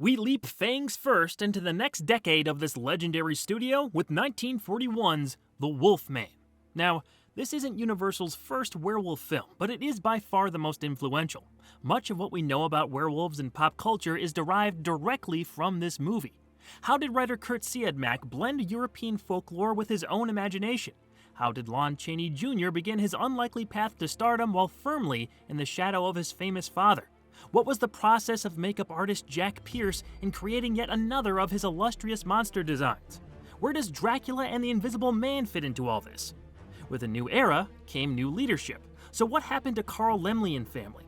We leap fangs first into the next decade of this legendary studio with 1941's The Wolfman. Now, this isn't Universal's first werewolf film, but it is by far the most influential. Much of what we know about werewolves in pop culture is derived directly from this movie. How did writer Curt Siodmak blend European folklore with his own imagination? How did Lon Chaney Jr. begin his unlikely path to stardom while firmly in the shadow of his famous father? What was the process of makeup artist Jack Pierce in creating yet another of his illustrious monster designs? Where does Dracula and the Invisible Man fit into all this? With a new era came new leadership. So what happened to Carl Laemmle and family?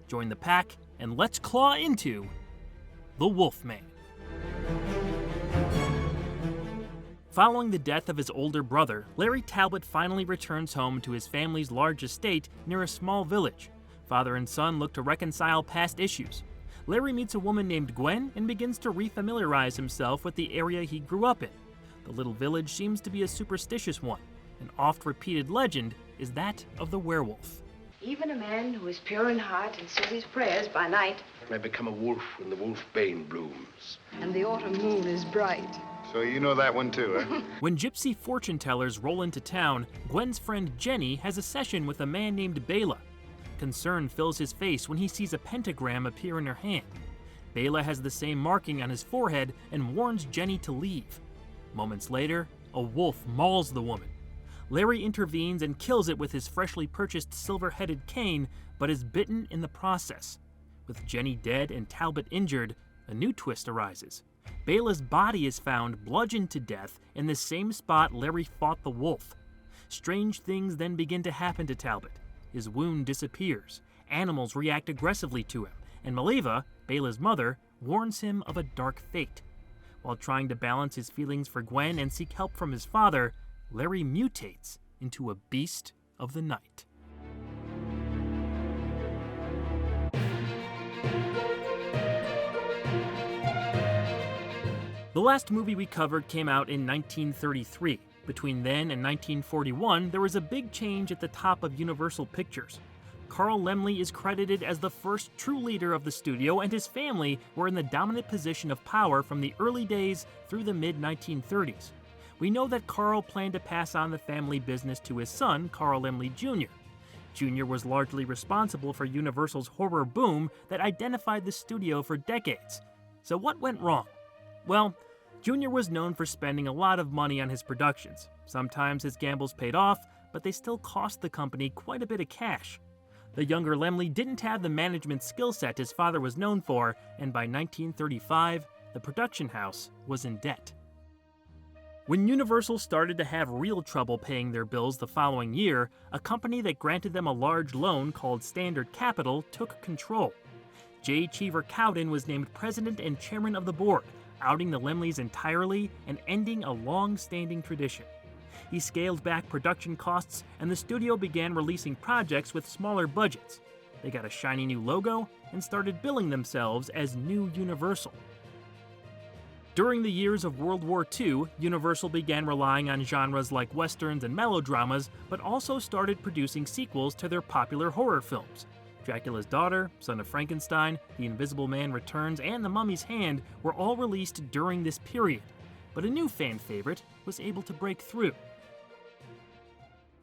Join the pack and let's claw into The Wolfman. Following the death of his older brother, Larry Talbot finally returns home to his family's large estate near a small village. Father and son look to reconcile past issues. Larry meets a woman named Gwen and begins to refamiliarize himself with the area he grew up in. The little village seems to be a superstitious one. An oft-repeated legend is that of the werewolf. Even a man who is pure in heart and says his prayers by night may become a wolf when the wolfbane blooms. and the autumn moon is bright. So you know that one too, huh? When gypsy fortune tellers roll into town, Gwen's friend Jenny has a session with a man named Bela. Concern fills his face when he sees a pentagram appear in her hand. Bela has the same marking on his forehead and warns Jenny to leave. Moments later, a wolf mauls the woman. Larry intervenes and kills it with his freshly purchased silver-headed cane, but is bitten in the process. With Jenny dead and Talbot injured, a new twist arises. Bela's body is found bludgeoned to death in the same spot Larry fought the wolf. Strange things then begin to happen to Talbot. His wound disappears, animals react aggressively to him, and Maleva, Bela's mother, warns him of a dark fate. While trying to balance his feelings for Gwen and seek help from his father, Larry mutates into a beast of the night. The last movie we covered came out in 1933. Between then and 1941, there was a big change at the top of Universal Pictures. Carl Laemmle is credited as the first true leader of the studio, and his family were in the dominant position of power from the early days through the mid-1930s. We know that Carl planned to pass on the family business to his son, Carl Laemmle Jr. Jr. was largely responsible for Universal's horror boom that identified the studio for decades. So what went wrong? Well, Jr. was known for spending a lot of money on his productions. Sometimes his gambles paid off, but they still cost the company quite a bit of cash. The younger Laemmle didn't have the management skill set his father was known for, and by 1935, the production house was in debt. When Universal started to have real trouble paying their bills the following year, a company that granted them a large loan called Standard Capital took control. J. Cheever Cowden was named president and chairman of the board, outing the Laemmles entirely and ending a long-standing tradition. He scaled back production costs, and the studio began releasing projects with smaller budgets. They got a shiny new logo and started billing themselves as New Universal. During the years of World War II, Universal began relying on genres like westerns and melodramas, but also started producing sequels to their popular horror films. Dracula's Daughter, Son of Frankenstein, The Invisible Man Returns, and The Mummy's Hand were all released during this period, but a new fan favorite was able to break through.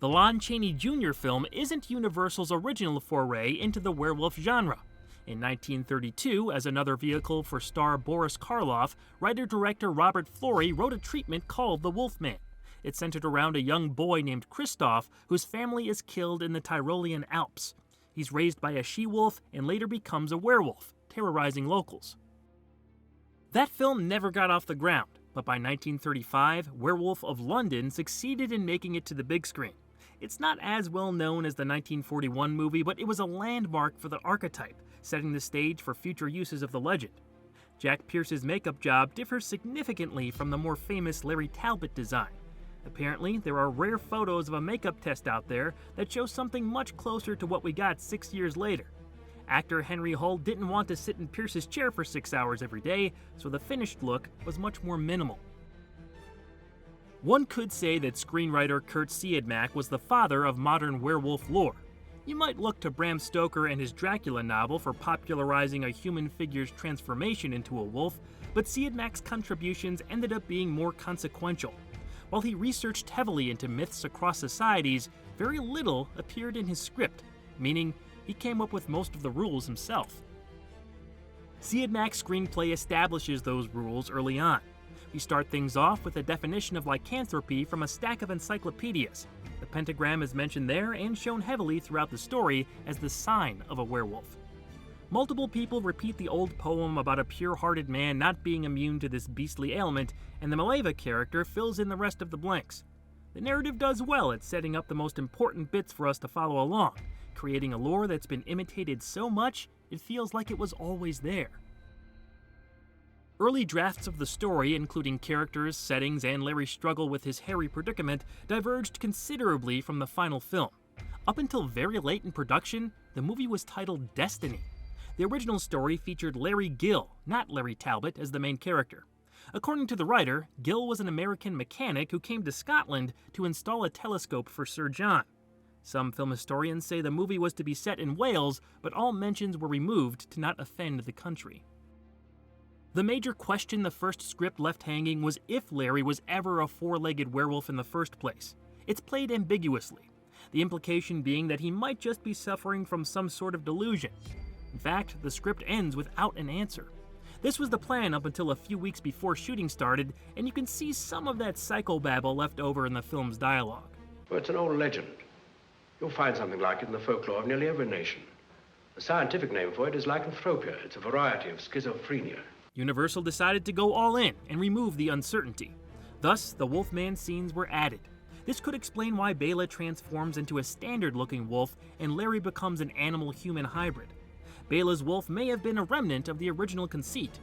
The Lon Chaney Jr. film isn't Universal's original foray into the werewolf genre. In 1932, as another vehicle for star Boris Karloff, writer-director Robert Florey wrote a treatment called The Wolfman. It centered around a young boy named Christoph, whose family is killed in the Tyrolean Alps. He's raised by a she-wolf and later becomes a werewolf, terrorizing locals. That film never got off the ground, but by 1935, Werewolf of London succeeded in making it to the big screen. It's not as well known as the 1941 movie, but it was a landmark for the archetype, setting the stage for future uses of the legend. Jack Pierce's makeup job differs significantly from the more famous Larry Talbot design. Apparently, there are rare photos of a makeup test out there that show something much closer to what we got 6 years later. Actor Henry Hull didn't want to sit in Pierce's chair for 6 hours every day, so the finished look was much more minimal. One could say that screenwriter Curt Siodmak was the father of modern werewolf lore. You might look to Bram Stoker and his Dracula novel for popularizing a human figure's transformation into a wolf, but Siodmak's contributions ended up being more consequential. While he researched heavily into myths across societies, very little appeared in his script, meaning he came up with most of the rules himself. Siodmak's screenplay establishes those rules early on. We start things off with a definition of lycanthropy from a stack of encyclopedias. The pentagram is mentioned there and shown heavily throughout the story as the sign of a werewolf. Multiple people repeat the old poem about a pure-hearted man not being immune to this beastly ailment, and the Maleva character fills in the rest of the blanks. The narrative does well at setting up the most important bits for us to follow along, creating a lore that's been imitated so much it feels like it was always there. Early drafts of the story, including characters, settings, and Larry's struggle with his hairy predicament, diverged considerably from the final film. Up until very late in production, the movie was titled Destiny. The original story featured Larry Gill, not Larry Talbot, as the main character. According to the writer, Gill was an American mechanic who came to Scotland to install a telescope for Sir John. Some film historians say the movie was to be set in Wales, but all mentions were removed to not offend the country. The major question the first script left hanging was if Larry was ever a four-legged werewolf in the first place. It's played ambiguously, the implication being that he might just be suffering from some sort of delusion. In fact, the script ends without an answer. This was the plan up until a few weeks before shooting started, and you can see some of that psychobabble left over in the film's dialogue. Well, it's an old legend. You'll find something like it in the folklore of nearly every nation. The scientific name for it is lycanthropia. It's a variety of schizophrenia. Universal decided to go all in and remove the uncertainty. Thus, the Wolfman scenes were added. This could explain why Bela transforms into a standard-looking wolf and Larry becomes an animal-human hybrid. Bela's wolf may have been a remnant of the original conceit.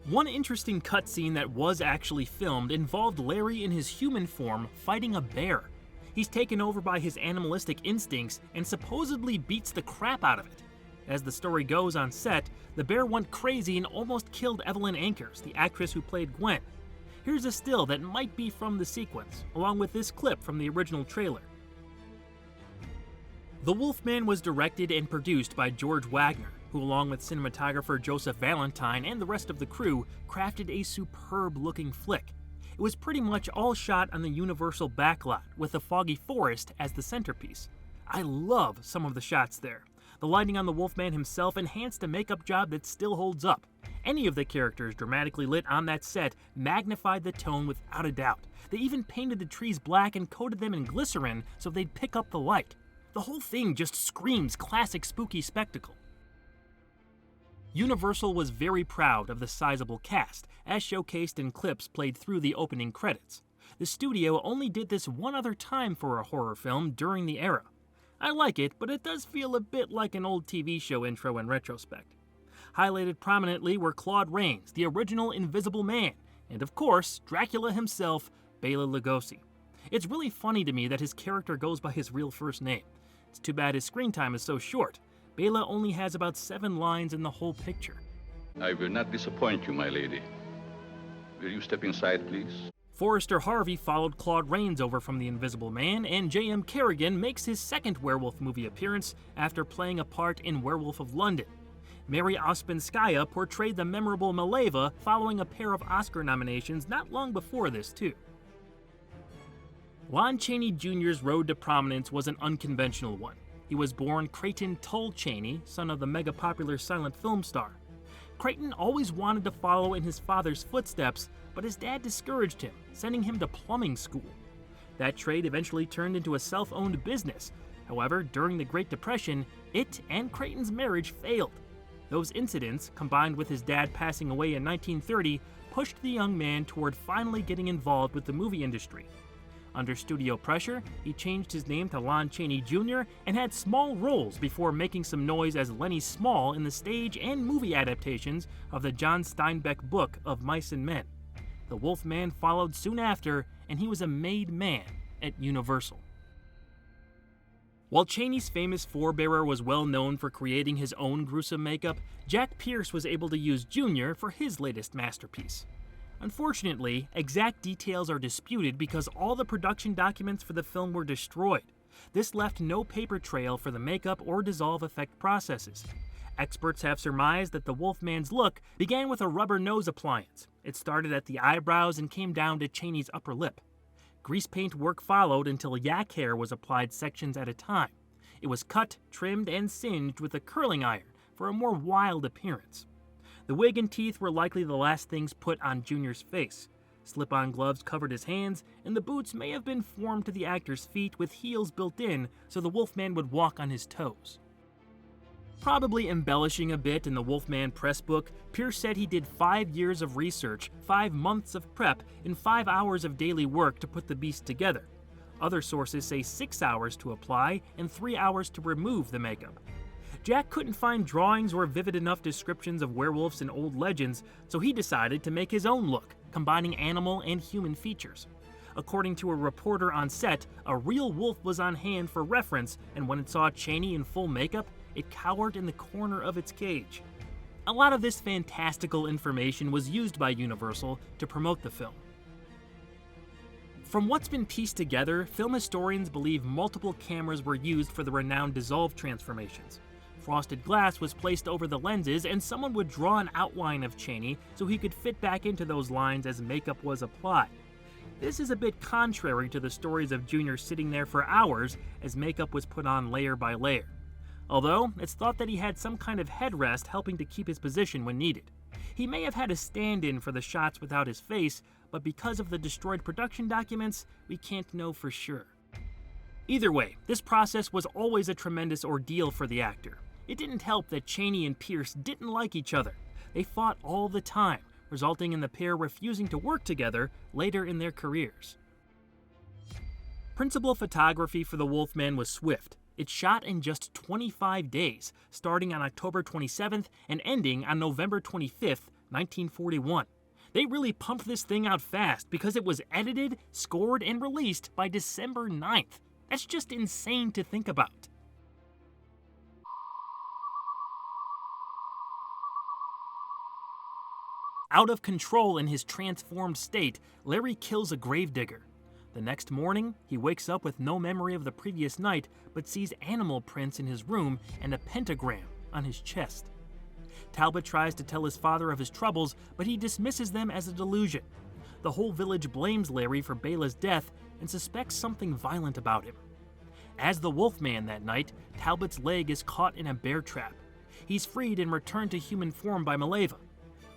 One interesting cutscene that was actually filmed involved Larry in his human form fighting a bear. He's taken over by his animalistic instincts and supposedly beats the crap out of it. As the story goes on set, the bear went crazy and almost killed Evelyn Ankers, the actress who played Gwen. Here's a still that might be from the sequence, along with this clip from the original trailer. The Wolfman was directed and produced by George Waggner, who along with cinematographer Joseph Valentine and the rest of the crew, crafted a superb-looking flick. It was pretty much all shot on the Universal backlot, with the foggy forest as the centerpiece. I love some of the shots there. The lighting on the Wolfman himself enhanced a makeup job that still holds up. Any of the characters dramatically lit on that set magnified the tone without a doubt. They even painted the trees black and coated them in glycerin so they'd pick up the light. The whole thing just screams classic spooky spectacle. Universal was very proud of the sizable cast, as showcased in clips played through the opening credits. The studio only did this one other time for a horror film during the era. I like it, but it does feel a bit like an old TV show intro in retrospect. Highlighted prominently were Claude Rains, the original Invisible Man, and of course, Dracula himself, Bela Lugosi. It's really funny to me that his character goes by his real first name. It's too bad his screen time is so short. Bela only has about 7 lines in the whole picture. I will not disappoint you, my lady. Will you step inside, please? Forrester Harvey followed Claude Rains over from The Invisible Man, and J.M. Kerrigan makes his second werewolf movie appearance after playing a part in Werewolf of London. Maria Ouspenskaya portrayed the memorable Maleva following a pair of Oscar nominations not long before this, too. Lon Chaney Jr.'s road to prominence was an unconventional one. He was born Creighton Tull Chaney, son of the mega-popular silent film star. Creighton always wanted to follow in his father's footsteps, but his dad discouraged him, sending him to plumbing school. That trade eventually turned into a self-owned business. However, during the Great Depression, it and Creighton's marriage failed. Those incidents, combined with his dad passing away in 1930, pushed the young man toward finally getting involved with the movie industry. Under studio pressure, he changed his name to Lon Chaney Jr. and had small roles before making some noise as Lenny Small in the stage and movie adaptations of the John Steinbeck book of Mice and Men. The Wolfman followed soon after, and he was a made man at Universal. While Chaney's famous forebearer was well known for creating his own gruesome makeup, Jack Pierce was able to use Jr. for his latest masterpiece. Unfortunately, exact details are disputed because all the production documents for the film were destroyed. This left no paper trail for the makeup or dissolve effect processes. Experts have surmised that the Wolfman's look began with a rubber nose appliance. It started at the eyebrows and came down to Chaney's upper lip. Grease paint work followed until yak hair was applied sections at a time. It was cut, trimmed, and singed with a curling iron for a more wild appearance. The wig and teeth were likely the last things put on Junior's face. Slip-on gloves covered his hands, and the boots may have been formed to the actor's feet with heels built in so the Wolfman would walk on his toes. Probably embellishing a bit in the Wolfman press book, Pierce said he did 5 years of research, 5 months of prep, and 5 hours of daily work to put the beast together. Other sources say 6 hours to apply and 3 hours to remove the makeup. Jack couldn't find drawings or vivid enough descriptions of werewolves in old legends, so he decided to make his own look, combining animal and human features. According to a reporter on set, a real wolf was on hand for reference, and when it saw Chaney in full makeup, it cowered in the corner of its cage. A lot of this fantastical information was used by Universal to promote the film. From what's been pieced together, film historians believe multiple cameras were used for the renowned dissolve transformations. Frosted glass was placed over the lenses, and someone would draw an outline of Chaney so he could fit back into those lines as makeup was applied. This is a bit contrary to the stories of Junior sitting there for hours as makeup was put on layer by layer. Although, it's thought that he had some kind of headrest helping to keep his position when needed. He may have had a stand-in for the shots without his face, but because of the destroyed production documents, we can't know for sure. Either way, this process was always a tremendous ordeal for the actor. It didn't help that Chaney and Pierce didn't like each other. They fought all the time, resulting in the pair refusing to work together later in their careers. Principal photography for The Wolfman was swift. It shot in just 25 days, starting on October 27th and ending on November 25th, 1941. They really pumped this thing out fast because it was edited, scored, and released by December 9th. That's just insane to think about. Out of control in his transformed state, Larry kills a gravedigger. The next morning, he wakes up with no memory of the previous night, but sees animal prints in his room and a pentagram on his chest. Talbot tries to tell his father of his troubles, but he dismisses them as a delusion. The whole village blames Larry for Bela's death and suspects something violent about him. As the Wolfman that night, Talbot's leg is caught in a bear trap. He's freed and returned to human form by Mileva.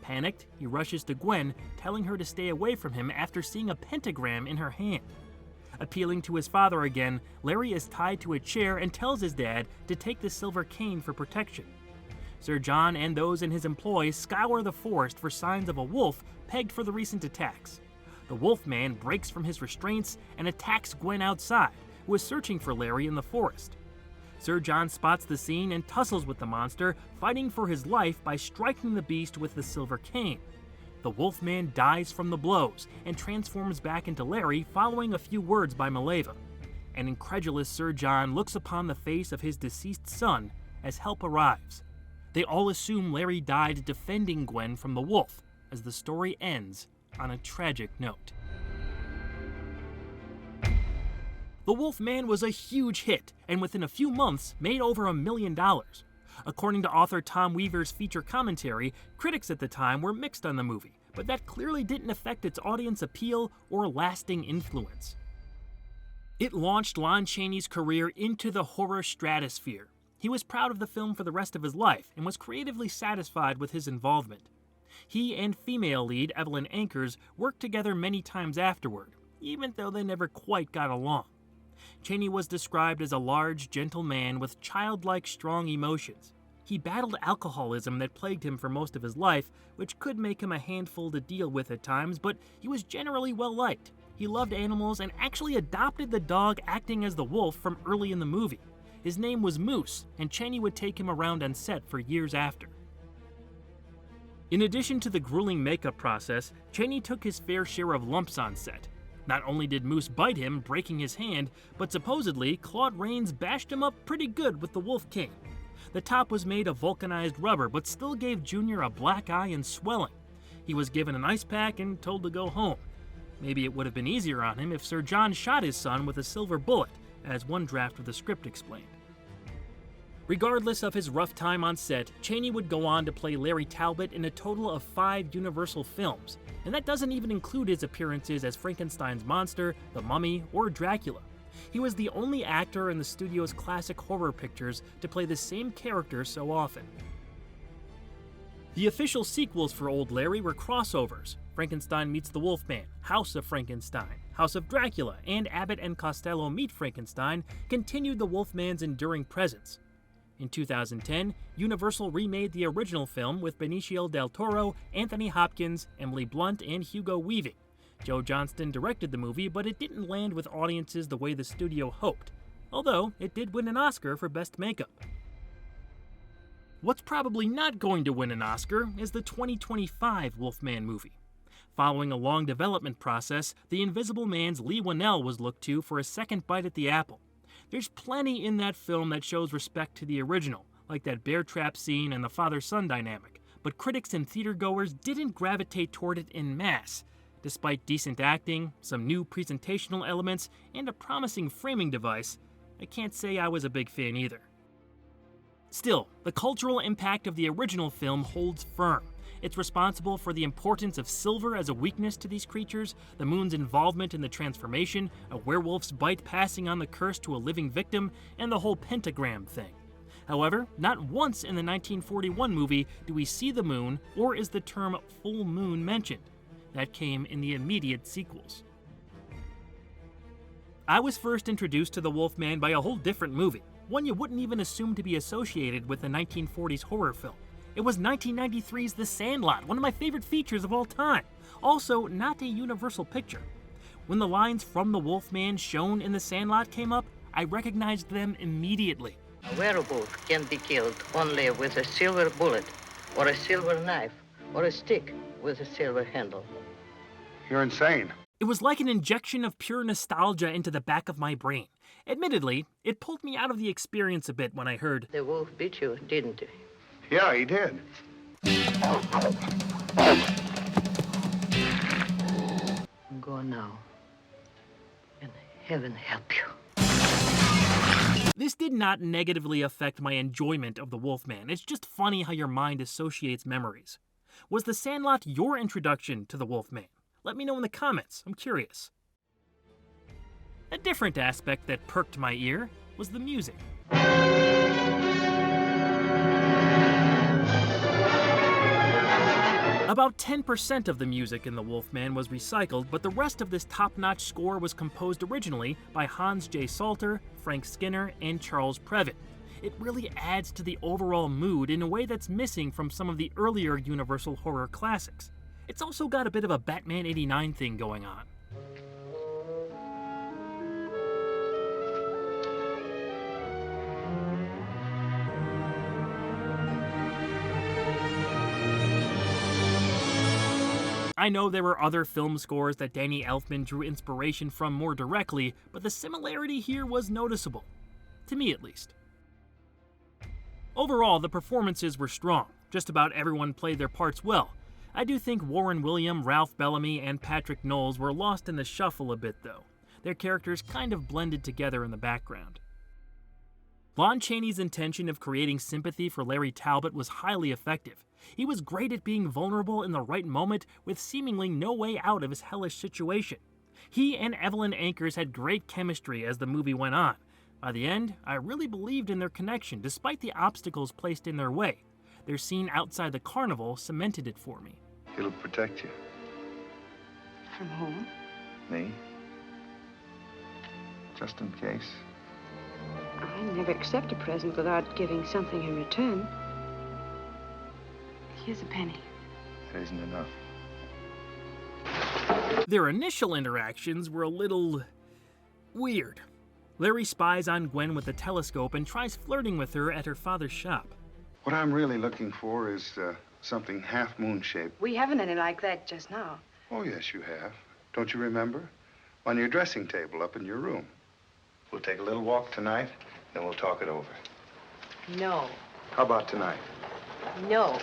Panicked, he rushes to Gwen, telling her to stay away from him after seeing a pentagram in her hand. Appealing to his father again, Larry is tied to a chair and tells his dad to take the silver cane for protection. Sir John and those in his employ scour the forest for signs of a wolf pegged for the recent attacks. The Wolfman breaks from his restraints and attacks Gwen outside, who is searching for Larry in the forest. Sir John spots the scene and tussles with the monster, fighting for his life by striking the beast with the silver cane. The Wolfman dies from the blows and transforms back into Larry following a few words by Mileva. An incredulous Sir John looks upon the face of his deceased son as help arrives. They all assume Larry died defending Gwen from the wolf, as the story ends on a tragic note. The Wolfman was a huge hit, and within a few months made over $1 million. According to author Tom Weaver's feature commentary, critics at the time were mixed on the movie, but that clearly didn't affect its audience appeal or lasting influence. It launched Lon Chaney's career into the horror stratosphere. He was proud of the film for the rest of his life and was creatively satisfied with his involvement. He and female lead Evelyn Ankers worked together many times afterward, even though they never quite got along. Chaney was described as a large, gentle man with childlike, strong emotions. He battled alcoholism that plagued him for most of his life, which could make him a handful to deal with at times, but he was generally well-liked. He loved animals and actually adopted the dog acting as the wolf from early in the movie. His name was Moose, and Chaney would take him around on set for years after. In addition to the grueling makeup process, Chaney took his fair share of lumps on set. Not only did Moose bite him, breaking his hand, but supposedly Claude Rains bashed him up pretty good with the wolf cane. The top was made of vulcanized rubber, but still gave Junior a black eye and swelling. He was given an ice pack and told to go home. Maybe it would have been easier on him if Sir John shot his son with a silver bullet, as one draft of the script explained. Regardless of his rough time on set, Chaney would go on to play Larry Talbot in a total of 5 Universal films, and that doesn't even include his appearances as Frankenstein's monster, the Mummy, or Dracula. He was the only actor in the studio's classic horror pictures to play the same character so often. The official sequels for Old Larry were crossovers: Frankenstein Meets the Wolfman, House of Frankenstein, House of Dracula, and Abbott and Costello Meet Frankenstein continued the Wolfman's enduring presence. In 2010, Universal remade the original film with Benicio del Toro, Anthony Hopkins, Emily Blunt, and Hugo Weaving. Joe Johnston directed the movie, but it didn't land with audiences the way the studio hoped, although it did win an Oscar for Best Makeup. What's probably not going to win an Oscar is the 2025 Wolfman movie. Following a long development process, The Invisible Man's Leigh Whannell was looked to for a second bite at the apple. There's plenty in that film that shows respect to the original, like that bear trap scene and the father-son dynamic, but critics and theatergoers didn't gravitate toward it en masse. Despite decent acting, some new presentational elements, and a promising framing device, I can't say I was a big fan either. Still, the cultural impact of the original film holds firm. It's responsible for the importance of silver as a weakness to these creatures, the moon's involvement in the transformation, a werewolf's bite passing on the curse to a living victim, and the whole pentagram thing. However, not once in the 1941 movie do we see the moon, or is the term full moon mentioned. That came in the immediate sequels. I was first introduced to the Wolfman by a whole different movie, one you wouldn't even assume to be associated with a 1940s horror film. It was 1993's The Sandlot, one of my favorite features of all time. Also, not a Universal picture. When the lines from the Wolfman shown in The Sandlot came up, I recognized them immediately. A werewolf can be killed only with a silver bullet, or a silver knife, or a stick with a silver handle. You're insane. It was like an injection of pure nostalgia into the back of my brain. Admittedly, it pulled me out of the experience a bit when I heard, The wolf bit you, didn't he? Yeah, he did. Go now, and heaven help you. This did not negatively affect my enjoyment of the Wolfman. It's just funny how your mind associates memories. Was The Sandlot your introduction to the Wolfman? Let me know in the comments, I'm curious. A different aspect that perked my ear was the music. About 10% of the music in The Wolfman was recycled, but the rest of this top-notch score was composed originally by Hans J. Salter, Frank Skinner, and Charles Previn. It really adds to the overall mood in a way that's missing from some of the earlier Universal horror classics. It's also got a bit of a Batman '89 thing going on. I know there were other film scores that Danny Elfman drew inspiration from more directly, but the similarity here was noticeable. To me, at least. Overall, the performances were strong. Just about everyone played their parts well. I do think Warren William, Ralph Bellamy, and Patric Knowles were lost in the shuffle a bit, though. Their characters kind of blended together in the background. Lon Chaney's intention of creating sympathy for Larry Talbot was highly effective. He was great at being vulnerable in the right moment with seemingly no way out of his hellish situation. He and Evelyn Ankers had great chemistry as the movie went on. By the end, I really believed in their connection despite the obstacles placed in their way. Their scene outside the carnival cemented it for me. He'll protect you. From whom? Me? Just in case. I never accept a present without giving something in return. Here's a penny. That isn't enough. Their initial interactions were a little weird. Larry spies on Gwen with a telescope and tries flirting with her at her father's shop. What I'm really looking for is something half-moon-shaped. We haven't any like that just now. Oh, yes, you have. Don't you remember? On your dressing table up in your room. We'll take a little walk tonight, then we'll talk it over. No. How about tonight? No.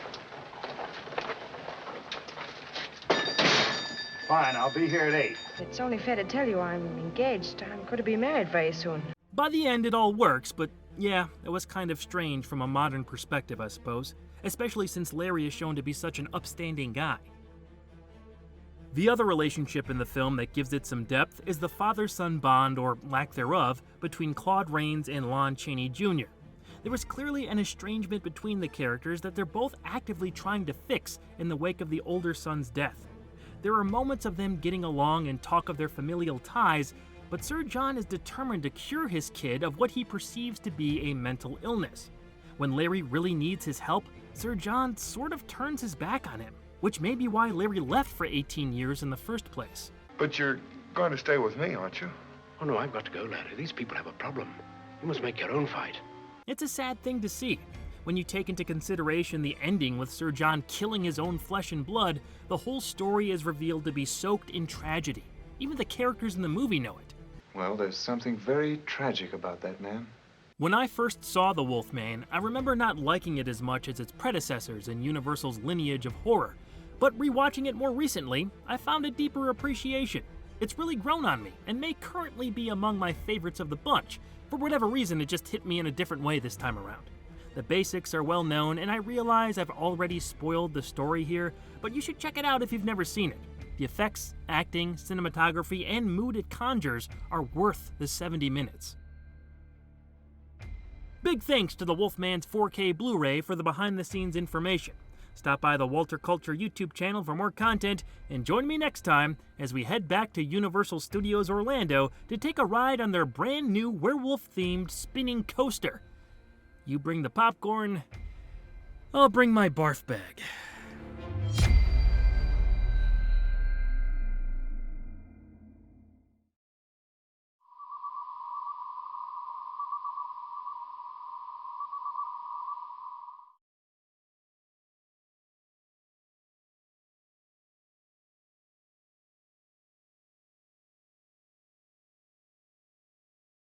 Fine, I'll be here at 8. It's only fair to tell you I'm engaged. I'm going to be married very soon. By the end, it all works, but yeah, it was kind of strange from a modern perspective, I suppose, especially since Larry is shown to be such an upstanding guy. The other relationship in the film that gives it some depth is the father-son bond, or lack thereof, between Claude Rains and Lon Chaney Jr. There was clearly an estrangement between the characters that they're both actively trying to fix in the wake of the older son's death. There are moments of them getting along and talk of their familial ties, but Sir John is determined to cure his kid of what he perceives to be a mental illness. When Larry really needs his help, Sir John sort of turns his back on him, which may be why Larry left for 18 years in the first place. But you're going to stay with me, aren't you? Oh, no, I've got to go, Larry. These people have a problem. You must make your own fight. It's a sad thing to see. When you take into consideration the ending with Sir John killing his own flesh and blood, the whole story is revealed to be soaked in tragedy. Even the characters in the movie know it. Well, there's something very tragic about that man. When I first saw The Wolfman, I remember not liking it as much as its predecessors in Universal's lineage of horror. But rewatching it more recently, I found a deeper appreciation. It's really grown on me, and may currently be among my favorites of the bunch. For whatever reason, it just hit me in a different way this time around. The basics are well known, and I realize I've already spoiled the story here, but you should check it out if you've never seen it. The effects, acting, cinematography, and mood it conjures are worth the 70 minutes. Big thanks to the Wolfman's 4K Blu-ray for the behind-the-scenes information. Stop by the Walter Culture YouTube channel for more content, and join me next time as we head back to Universal Studios Orlando to take a ride on their brand new werewolf-themed spinning coaster. You bring the popcorn, I'll bring my barf bag.